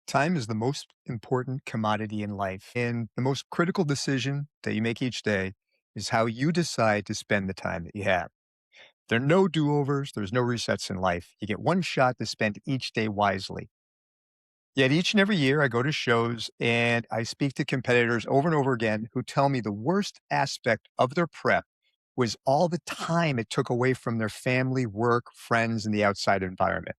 Time is the most important commodity in life, and the most critical decision that you make each day is how you decide to spend the time that you have. There are no do overs, there's no resets in life. You get one shot to spend each day wisely. Yet each and every year, I go to shows and I speak to competitors over and over again who tell me the worst aspect of their prep was all the time it took away from their family, work, friends, and the outside environment.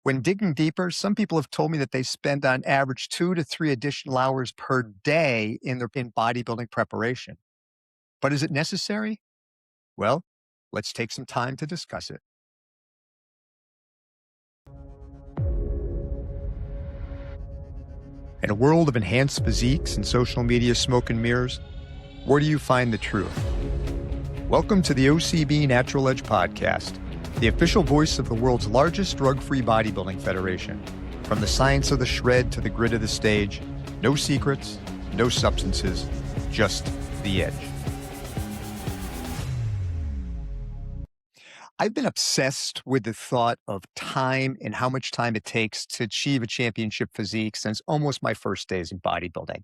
When digging deeper, some people have told me that they spend on average 2 to 3 additional hours per day in bodybuilding preparation. But is it necessary? Well, let's take some time to discuss it. In a world of enhanced physiques and social media smoke and mirrors, where do you find the truth? Welcome to the OCB Natural Edge Podcast, the official voice of the world's largest drug-free bodybuilding federation. From the science of the shred to the grit of the stage, no secrets, no substances, just the edge. I've been obsessed with the thought of time and how much time it takes to achieve a championship physique since almost my first days in bodybuilding.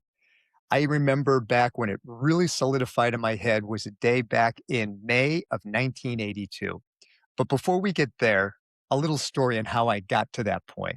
I remember back when it really solidified in my head was a day back in May of 1982. But before we get there, a little story on how I got to that point.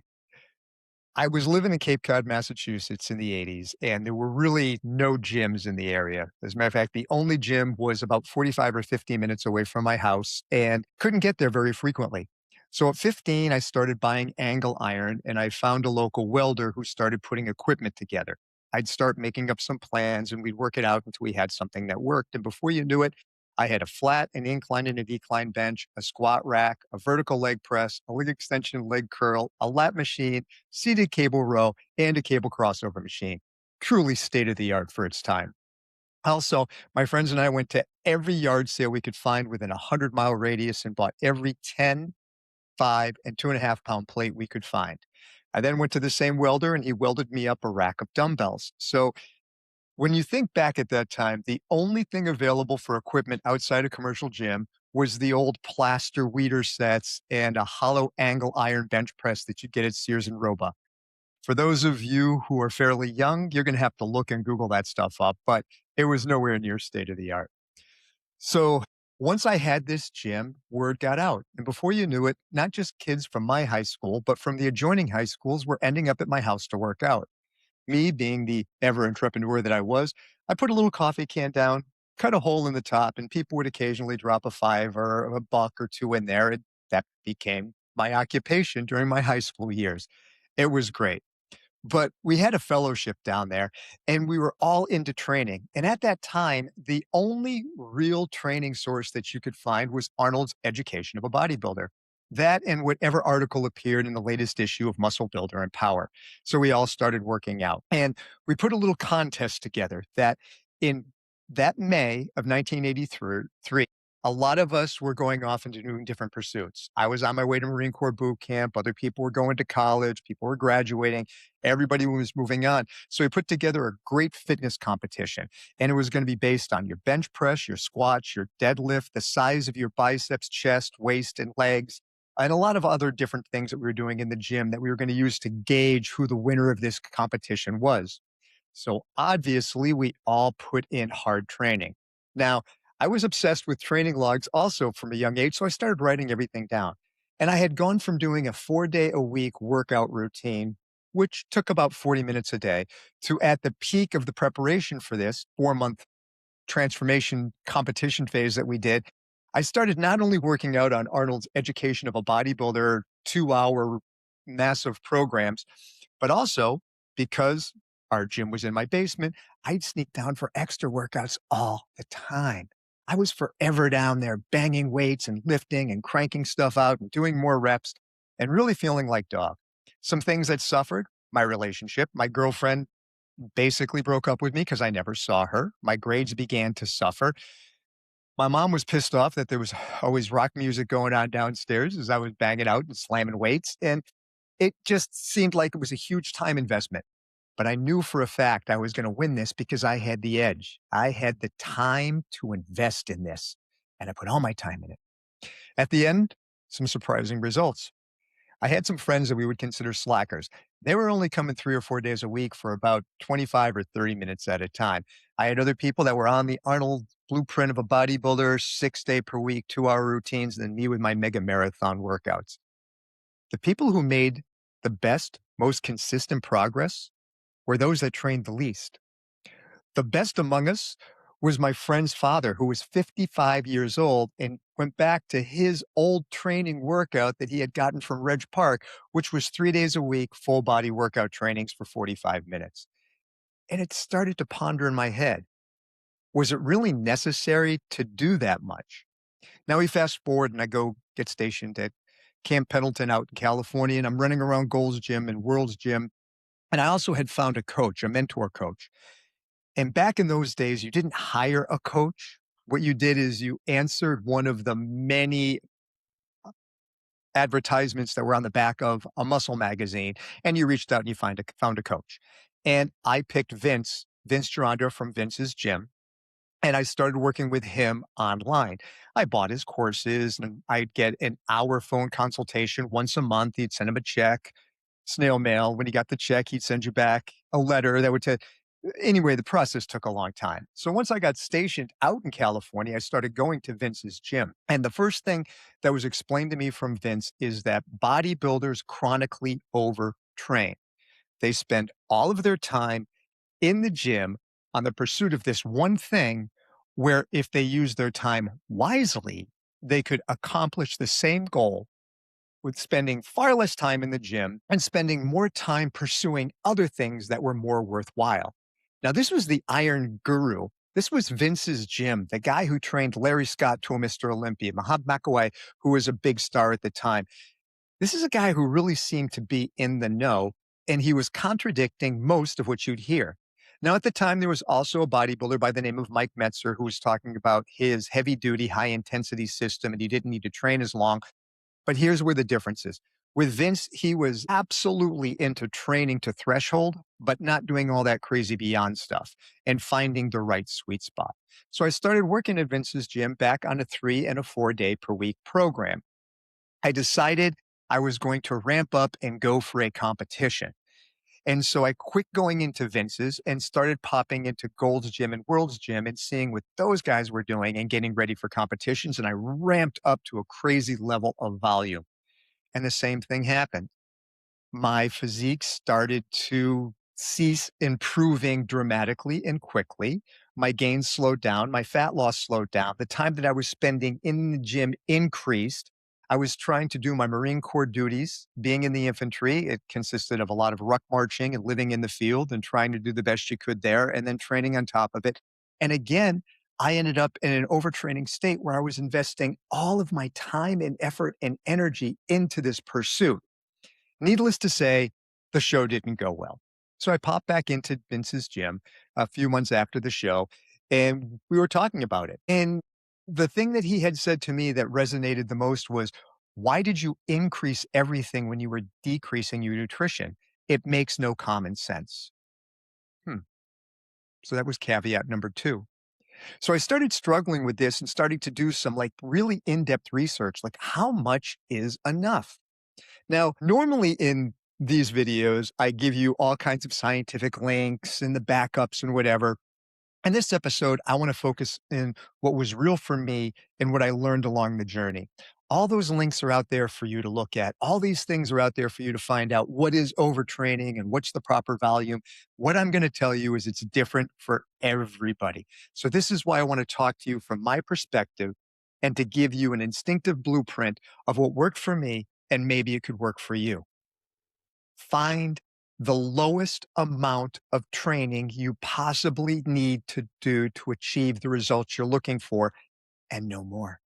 I was living in Cape Cod, Massachusetts in the 80s, and there were really no gyms in the area. As a matter of fact, the only gym was about 45 or 50 minutes away from my house and couldn't get there very frequently. So at 15, I started buying angle iron and I found a local welder who started putting equipment together. I'd start making up some plans and we'd work it out until we had something that worked. And before you knew it, I had a flat, an incline, and a decline bench, a squat rack, a vertical leg press, a leg extension, leg curl, a lat machine, seated cable row, and a cable crossover machine. Truly state of the art for its time. Also, my friends and I went to every yard sale we could find within a 100-mile radius and bought every 10, 5, and 2.5 pound plate we could find. I then went to the same welder and he welded me up a rack of dumbbells. So when you think back at that time, the only thing available for equipment outside a commercial gym was the old plaster weeder sets and a hollow angle iron bench press that you get at Sears and Roebuck. For those of you who are fairly young, you're going to have to look and Google that stuff up, but it was nowhere near state of the art. So once I had this gym, word got out. And before you knew it, not just kids from my high school, but from the adjoining high schools were ending up at my house to work out. Me being the ever entrepreneur that I was, I put a little coffee can down, cut a hole in the top, and people would occasionally drop a five or a buck or two in there. And that became my occupation during my high school years. It was great. But we had a fellowship down there and we were all into training. And at that time, the only real training source that you could find was Arnold's Education of a Bodybuilder. That and whatever article appeared in the latest issue of Muscle Builder and Power. So we all started working out. And we put a little contest together that in that May of 1983, a lot of us were going off into doing different pursuits. I was on my way to Marine Corps boot camp. Other people were going to college. People were graduating. Everybody was moving on. So we put together a great fitness competition. And it was going to be based on your bench press, your squats, your deadlift, the size of your biceps, chest, waist, and legs, and a lot of other different things that we were doing in the gym that we were going to use to gauge who the winner of this competition was. So obviously, we all put in hard training. Now, I was obsessed with training logs also from a young age, so I started writing everything down. And I had gone from doing a 4-day-a-week workout routine, which took about 40 minutes a day, to at the peak of the preparation for this 4-month transformation competition phase that we did, I started not only working out on Arnold's Education of a Bodybuilder 2-hour massive programs, but also because our gym was in my basement, I'd sneak down for extra workouts all the time. I was forever down there banging weights and lifting and cranking stuff out and doing more reps and really feeling like dog. Some things that suffered, my relationship. My girlfriend basically broke up with me because I never saw her. My grades began to suffer. My mom was pissed off that there was always rock music going on downstairs as I was banging out and slamming weights. And it just seemed like it was a huge time investment. But I knew for a fact I was going to win this because I had the edge. I had the time to invest in this, and I put all my time in it. At the end, some surprising results. I had some friends that we would consider slackers. They were only coming 3 or 4 days a week for about 25 or 30 minutes at a time. I had other people that were on the Arnold blueprint of a bodybuilder, 6-day per week, 2-hour routines, and then me with my mega marathon workouts. The people who made the best, most consistent progress were those that trained the least. The best among us was my friend's father, who was 55 years old and went back to his old training workout that he had gotten from Reg Park, which was 3 days a week, full body workout trainings for 45 minutes. And it started to ponder in my head, was it really necessary to do that much? Now we fast forward and I go get stationed at Camp Pendleton out in California, and I'm running around Gold's Gym and World's Gym. And I also had found a coach, a mentor coach. And back in those days, you didn't hire a coach. What you did is you answered one of the many advertisements that were on the back of a muscle magazine, and you reached out and you found a coach. And I picked Vince Gerondra from Vince's gym, and I started working with him online. I bought his courses and I'd get an hour phone consultation once a month. He'd send him a check, snail mail. When he got the check, he'd send you back a letter that would tell. Anyway, the process took a long time. So once I got stationed out in California, I started going to Vince's gym. And the first thing that was explained to me from Vince is that bodybuilders chronically overtrain. They spend all of their time in the gym on the pursuit of this one thing where if they use their time wisely, they could accomplish the same goal with spending far less time in the gym and spending more time pursuing other things that were more worthwhile. Now, this was the Iron Guru. This was Vince's gym, the guy who trained Larry Scott to a Mr. Olympia, Muhammad McAway, who was a big star at the time. This is a guy who really seemed to be in the know, and he was contradicting most of what you'd hear. Now, at the time, there was also a bodybuilder by the name of Mike Metzer who was talking about his heavy duty, high intensity system, and he didn't need to train as long. But here's where the difference is. With Vince, he was absolutely into training to threshold, but not doing all that crazy beyond stuff and finding the right sweet spot. So I started working at Vince's gym back on a 3 and a 4 day per week program. I decided I was going to ramp up and go for a competition. And so I quit going into Vince's and started popping into Gold's Gym and World's Gym and seeing what those guys were doing and getting ready for competitions. And I ramped up to a crazy level of volume. And the same thing happened. My physique started to cease improving dramatically and quickly. My gains slowed down. My fat loss slowed down. The time that I was spending in the gym increased. I was trying to do my Marine Corps duties. Being in the infantry, it consisted of a lot of ruck marching and living in the field and trying to do the best you could there and then training on top of it. And again, I ended up in an overtraining state where I was investing all of my time and effort and energy into this pursuit. Needless to say, the show didn't go well. So I popped back into Vince's gym a few months after the show, and we were talking about it. And the thing that he had said to me that resonated the most was, why did you increase everything when you were decreasing your nutrition? It makes no common sense. Hmm. So that was caveat number two. So I started struggling with this and starting to do some like really in-depth research, like how much is enough? Now, normally in these videos, I give you all kinds of scientific links and the backups and whatever. In this episode, I want to focus in what was real for me and what I learned along the journey. All those links are out there for you to look at. All these things are out there for you to find out what is overtraining and what's the proper volume. What I'm going to tell you is it's different for everybody. So this is why I want to talk to you from my perspective and to give you an instinctive blueprint of what worked for me and maybe it could work for you. Find the lowest amount of training you possibly need to do to achieve the results you're looking for and no more.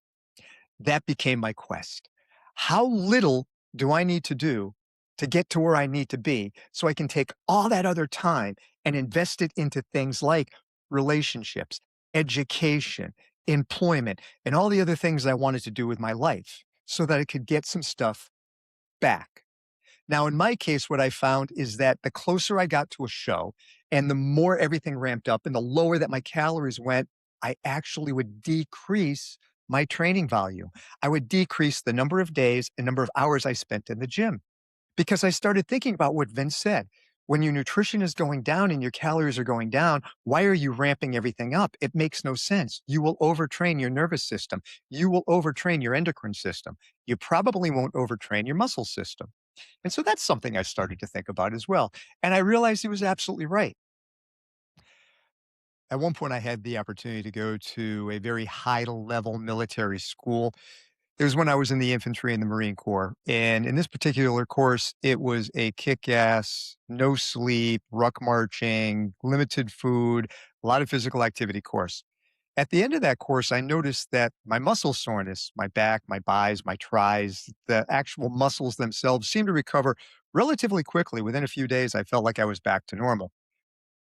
That became my quest. How little do I need to do to get to where I need to be so I can take all that other time and invest it into things like relationships, education, employment, and all the other things I wanted to do with my life so that I could get some stuff back. Now, in my case, what I found is that the closer I got to a show and the more everything ramped up and the lower that my calories went, I actually would decrease my training volume. I would decrease the number of days and number of hours I spent in the gym because I started thinking about what Vince said. When your nutrition is going down and your calories are going down, why are you ramping everything up? It makes no sense. You will overtrain your nervous system. You will overtrain your endocrine system. You probably won't overtrain your muscle system. And so that's something I started to think about as well. And I realized he was absolutely right. At one point, I had the opportunity to go to a very high level military school. It was when I was in the infantry in the Marine Corps. And in this particular course, it was a kick ass, no sleep, ruck marching, limited food, a lot of physical activity course. At the end of that course, I noticed that my muscle soreness, my back, my bis, my tris, the actual muscles themselves seemed to recover relatively quickly. Within a few days, I felt like I was back to normal.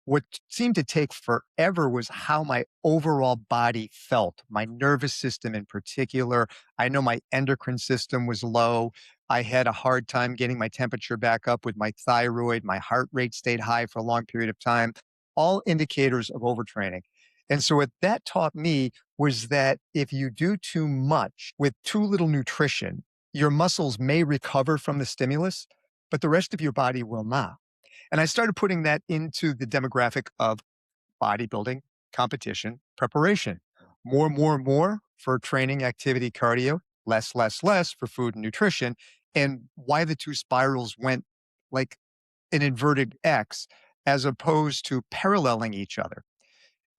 What seemed to take forever was how my overall body felt, my nervous system in particular. I know my endocrine system was low. I had a hard time getting my temperature back up with my thyroid. My heart rate stayed high for a long period of time, all indicators of overtraining. And so, what that taught me was that if you do too much with too little nutrition, your muscles may recover from the stimulus, but the rest of your body will not. And I started putting that into the demographic of bodybuilding, competition, preparation. More, more, more for training, activity, cardio, less, less, less for food and nutrition. And why the two spirals went like an inverted X as opposed to paralleling each other.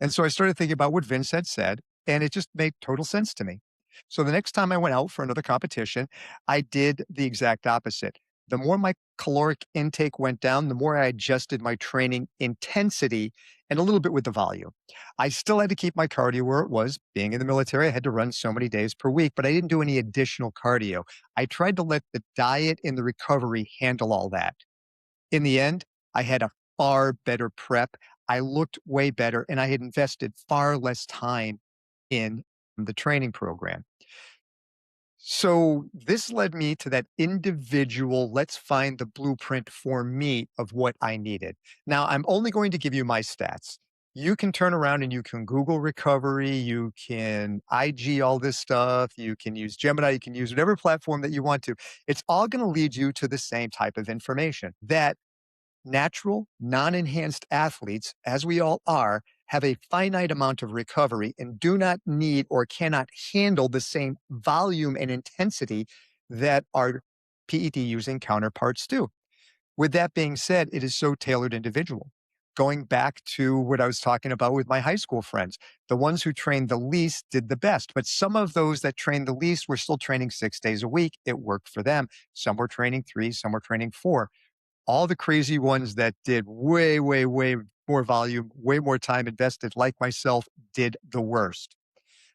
And so I started thinking about what Vince had said, and it just made total sense to me. So the next time I went out for another competition, I did the exact opposite. The more my caloric intake went down, the more I adjusted my training intensity and a little bit with the volume. I still had to keep my cardio where it was. Being in the military, I had to run so many days per week, but I didn't do any additional cardio. I tried to let the diet and the recovery handle all that. In the end, I had a far better prep. I looked way better, and I had invested far less time in the training program. So this led me to that individual, let's find the blueprint for me of what I needed. Now, I'm only going to give you my stats. You can turn around and you can Google recovery, you can IG all this stuff, you can use Gemini, you can use whatever platform that you want to. It's all going to lead you to the same type of information that natural, non enhanced athletes, as we all are, have a finite amount of recovery and do not need or cannot handle the same volume and intensity that our PED using counterparts do. With that being said, it is so tailored individual. Going back to what I was talking about with my high school friends, the ones who trained the least did the best, but some of those that trained the least were still training 6 days a week. It worked for them. Some were training three, some were training four. All the crazy ones that did way, way, way more volume, way more time invested, like myself, did the worst.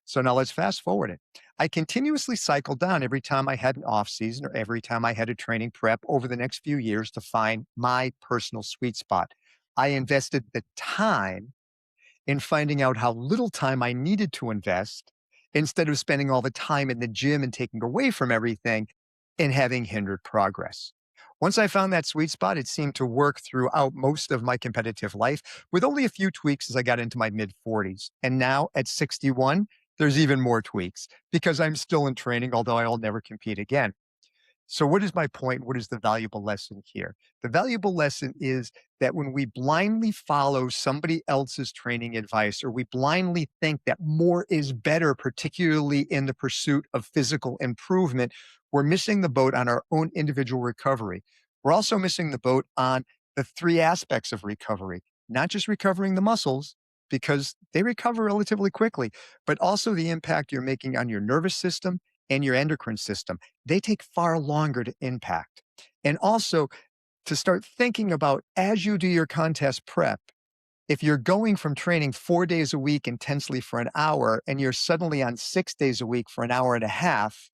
So now let's fast forward it. I continuously cycled down every time I had an off season or every time I had a training prep over the next few years to find my personal sweet spot. I invested the time in finding out how little time I needed to invest instead of spending all the time in the gym and taking away from everything and having hindered progress. Once I found that sweet spot, it seemed to work throughout most of my competitive life with only a few tweaks as I got into my mid 40s. And now at 61, there's even more tweaks because I'm still in training, although I'll never compete again. So, what is my point? What is the valuable lesson here? The valuable lesson is that when we blindly follow somebody else's training advice, or we blindly think that more is better, particularly in the pursuit of physical improvement, we're missing the boat on our own individual recovery. We're also missing the boat on the three aspects of recovery, not just recovering the muscles, because they recover relatively quickly, but also the impact you're making on your nervous system and your endocrine system. They take far longer to impact. And also to start thinking about as you do your contest prep, if you're going from training 4 days a week intensely for an hour and you're suddenly on 6 days a week for an hour and a half,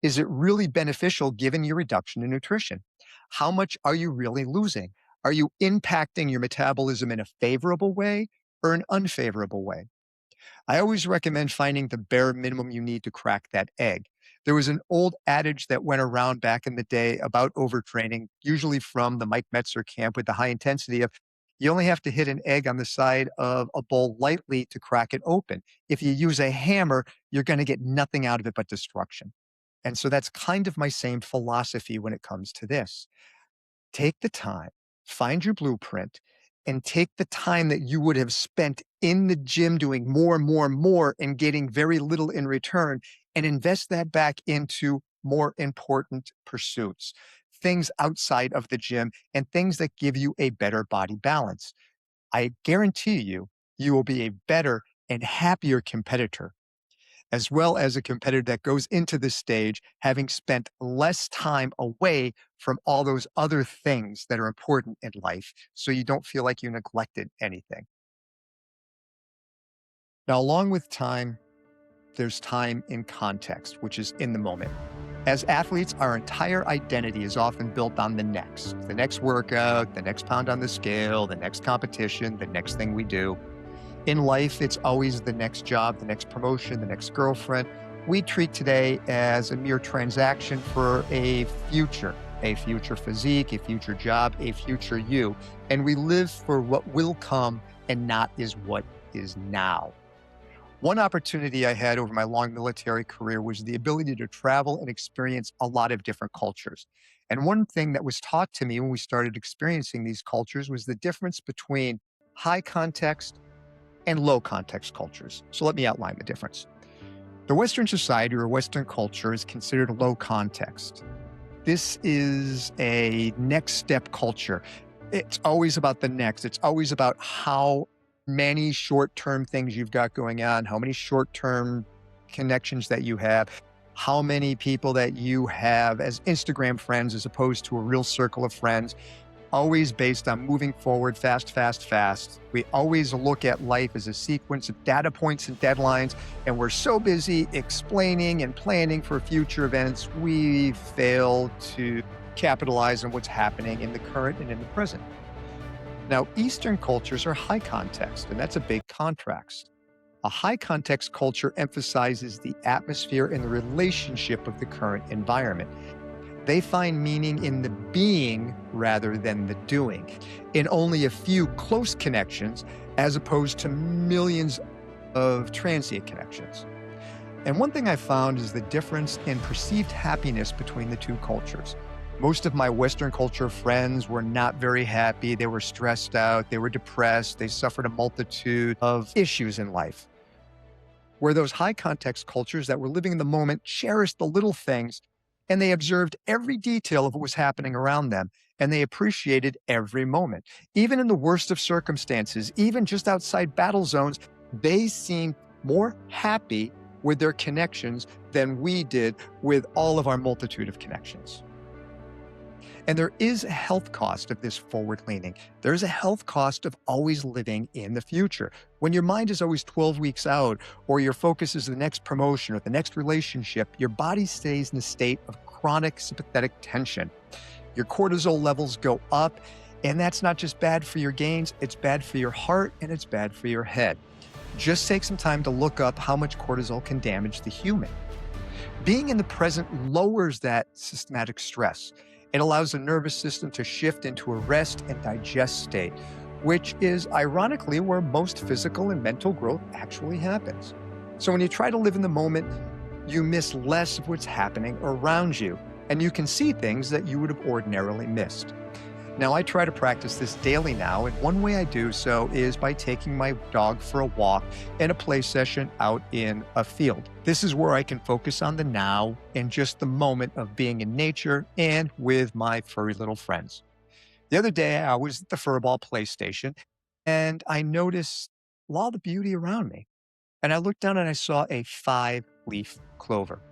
is it really beneficial given your reduction in nutrition? How much are you really losing? Are you impacting your metabolism in a favorable way or an unfavorable way? I always recommend finding the bare minimum you need to crack that egg. There was an old adage that went around back in the day about overtraining, usually from the Mike Metzer camp with the high intensity of You only have to hit an egg on the side of a bowl lightly to crack it open. If you use a hammer, you're going to get nothing out of it but destruction. And so that's kind of my same philosophy when it comes to this. Take the time, find your blueprint, and take the time that you would have spent in the gym doing more and more and more and getting very little in return, and invest that back into more important pursuits, things outside of the gym and things that give you a better body balance. I guarantee you, you will be a better and happier competitor, as well as a competitor that goes into the stage having spent less time away from all those other things that are important in life so you don't feel like you neglected anything. Now, along with time, there's time in context, which is in the moment. As athletes, our entire identity is often built on the next workout, the next pound on the scale, the next competition, the next thing we do. In life, it's always the next job, the next promotion, the next girlfriend. We treat today as a mere transaction for a future physique, a future job, a future you. And we live for what will come and not is what is now. One opportunity I had over my long military career was the ability to travel and experience a lot of different cultures. And one thing that was taught to me when we started experiencing these cultures was the difference between high context and low context cultures. So let me outline the difference. The Western society or Western culture is considered low context. This is a next step culture. It's always about the next. It's always about how many short term things you've got going on, how many short term connections that you have, how many people that you have as Instagram friends as opposed to a real circle of friends. Always based on moving forward fast, fast, fast. We always look at life as a sequence of data points and deadlines, and we're so busy explaining and planning for future events, we fail to capitalize on what's happening in the current and in the present. Now, Eastern cultures are high context, and that's a big contrast. A high context culture emphasizes the atmosphere and the relationship of the current environment. They find meaning in the being rather than the doing, in only a few close connections as opposed to millions of transient connections. And one thing I found is the difference in perceived happiness between the two cultures. Most of my Western culture friends were not very happy. They were stressed out. They were depressed. They suffered a multitude of issues in life. Where those high context cultures that were living in the moment cherished the little things, and they observed every detail of what was happening around them, and they appreciated every moment. Even in the worst of circumstances, even just outside battle zones, they seemed more happy with their connections than we did with all of our multitude of connections. And there is a health cost of this forward leaning. There's a health cost of always living in the future. When your mind is always 12 weeks out, or your focus is the next promotion or the next relationship, your body stays in a state of chronic sympathetic tension. Your cortisol levels go up, and that's not just bad for your gains, it's bad for your heart and it's bad for your head. Just take some time to look up how much cortisol can damage the human. Being in the present lowers that systematic stress. It allows the nervous system to shift into a rest and digest state, which is ironically where most physical and mental growth actually happens. So when you try to live in the moment, you miss less of what's happening around you, and you can see things that you would have ordinarily missed. Now, I try to practice this daily now, and one way I do so is by taking my dog for a walk and a play session out in a field. This is where I can focus on the now and just the moment of being in nature and with my furry little friends. The other day, I was at the Furball play station, and I noticed all the beauty around me. And I looked down and I saw a 5-leaf clover.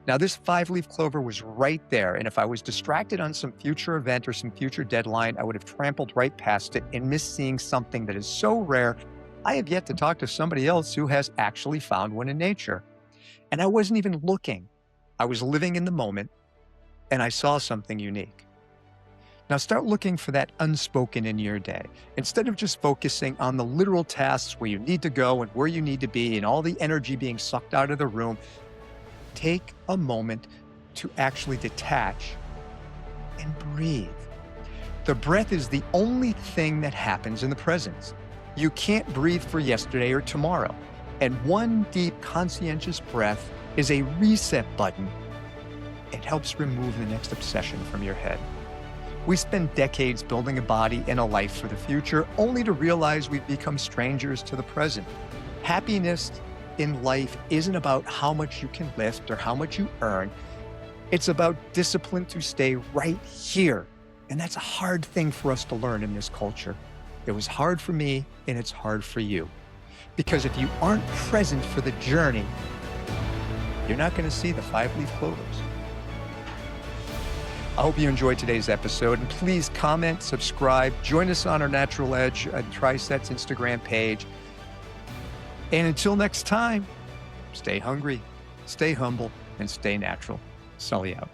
Now, this 5-leaf clover was right there, and if I was distracted on some future event or some future deadline, I would have trampled right past it and missed seeing something that is so rare. I have yet to talk to somebody else who has actually found one in nature. And I wasn't even looking. I was living in the moment, and I saw something unique. Now start looking for that unspoken in your day. Instead of just focusing on the literal tasks where you need to go and where you need to be and all the energy being sucked out of the room, take a moment to actually detach and breathe. The breath is the only thing that happens in the present. You can't breathe for yesterday or tomorrow. And one deep, conscientious breath is a reset button. It helps remove the next obsession from your head. We spend decades building a body and a life for the future, only to realize we've become strangers to the present. Happiness in life isn't about how much you can lift or how much you earn. It's about discipline to stay right here. And that's a hard thing for us to learn in this culture. It was hard for me, and it's hard for you. Because if you aren't present for the journey, you're not going to see the 5-leaf clovers. I hope you enjoyed today's episode, and please comment, subscribe, join us on our Natural Edge Trisets Instagram page. And until next time, stay hungry, stay humble, and stay natural. Sully out.